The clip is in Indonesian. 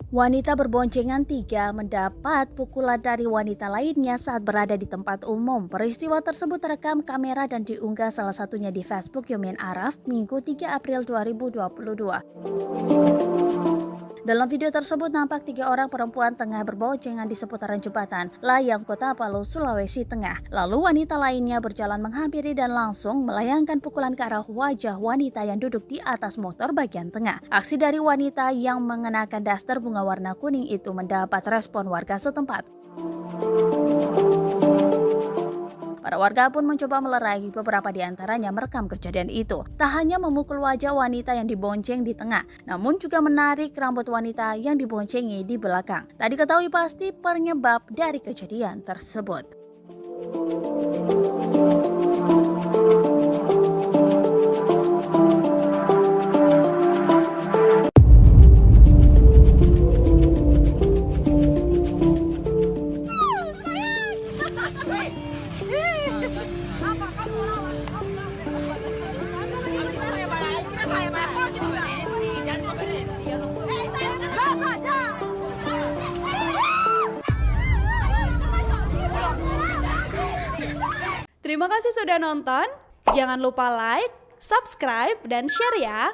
Wanita berboncengan 3 mendapat pukulan dari wanita lainnya saat berada di tempat umum. Peristiwa tersebut terekam kamera dan diunggah salah satunya di Facebook Yomin Araf Minggu 3 April 2022. Dalam video tersebut nampak 3 orang perempuan tengah berboncengan di seputaran jembatan layang Kota Palu, Sulawesi Tengah. Lalu wanita lainnya berjalan menghampiri dan langsung melayangkan pukulan ke arah wajah wanita yang duduk di atas motor bagian tengah. Aksi dari wanita yang mengenakan daster bunga warna kuning itu mendapat respon warga setempat. Para warga pun mencoba melerai, beberapa di antaranya merekam kejadian itu. Tak hanya memukul wajah wanita yang dibonceng di tengah, namun juga menarik rambut wanita yang diboncengi di belakang. Tak diketahui pasti penyebab dari kejadian tersebut. Terima kasih sudah nonton. Jangan lupa like, subscribe, dan share ya.